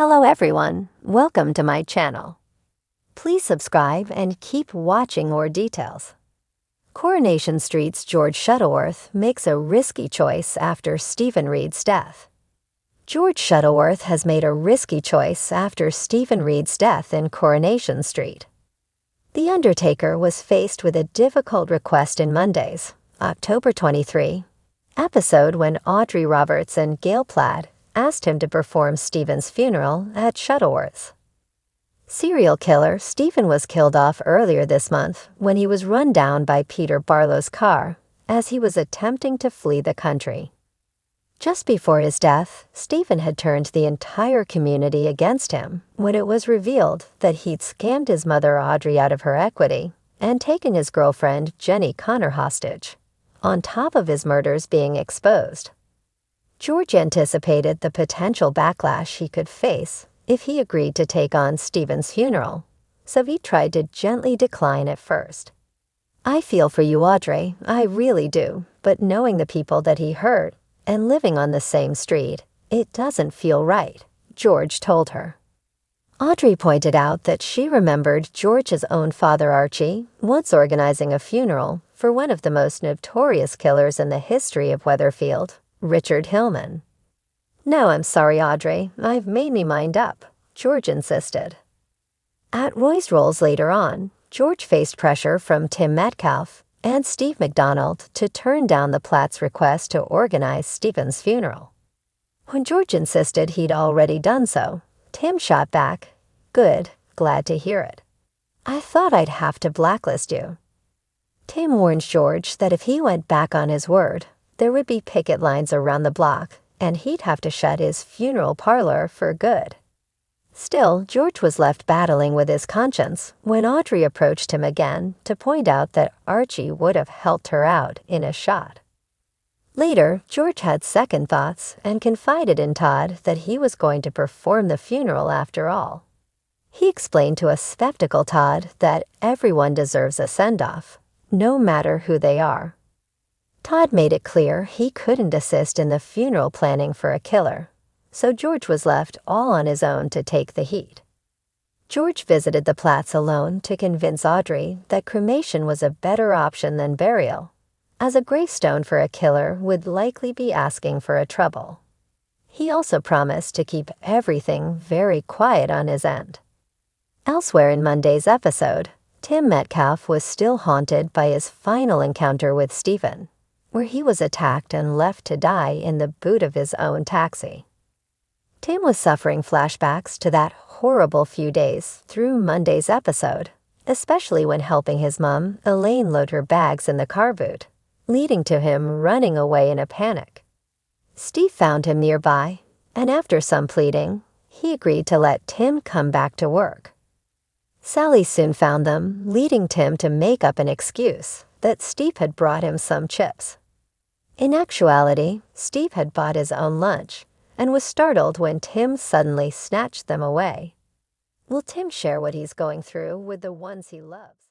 Hello everyone, welcome to my channel. Please subscribe and keep watching more details. Coronation Street's George Shuttleworth makes a risky choice after Stephen Reid's death. George Shuttleworth has made a risky choice after Stephen Reid's death in Coronation Street. The undertaker was faced with a difficult request in Monday's, October 23, episode when Audrey Roberts and Gail Platt asked him to perform Stephen's funeral at Shuttleworth's. Serial killer Stephen was killed off earlier this month when he was run down by Peter Barlow's car as he was attempting to flee the country. Just before his death, Stephen had turned the entire community against him when it was revealed that he'd scammed his mother Audrey out of her equity and taken his girlfriend Jenny Connor hostage, on top of his murders being exposed. George anticipated the potential backlash he could face if he agreed to take on Stephen's funeral, so he tried to gently decline at first. "I feel for you, Audrey, I really do, but knowing the people that he hurt and living on the same street, it doesn't feel right," George told her. Audrey pointed out that she remembered George's own father Archie once organizing a funeral for one of the most notorious killers in the history of Weatherfield, Richard Hillman. "No, I'm sorry, Audrey, I've made me mind up," George insisted. At Roy's Rolls later on, George faced pressure from Tim Metcalfe and Steve McDonald to turn down the Platts' request to organize Stephen's funeral. When George insisted he'd already done so, Tim shot back, "Good, glad to hear it. I thought I'd have to blacklist you." Tim warned George that if he went back on his word, there would be picket lines around the block and he'd have to shut his funeral parlor for good. Still, George was left battling with his conscience when Audrey approached him again to point out that Archie would have helped her out in a shot. Later, George had second thoughts and confided in Todd that he was going to perform the funeral after all. He explained to a skeptical Todd that everyone deserves a send-off, no matter who they are. Todd made it clear he couldn't assist in the funeral planning for a killer, so George was left all on his own to take the heat. George visited the Platts alone to convince Audrey that cremation was a better option than burial, as a gravestone for a killer would likely be asking for a trouble. He also promised to keep everything very quiet on his end. Elsewhere in Monday's episode, Tim Metcalfe was still haunted by his final encounter with Stephen, where he was attacked and left to die in the boot of his own taxi. Tim was suffering flashbacks to that horrible few days through Monday's episode, especially when helping his mom, Elaine, load her bags in the car boot, leading to him running away in a panic. Steve found him nearby, and after some pleading, he agreed to let Tim come back to work. Sally soon found them, leading Tim to make up an excuse that Steve had brought him some chips. In actuality, Steve had bought his own lunch and was startled when Tim suddenly snatched them away. Will Tim share what he's going through with the ones he loves?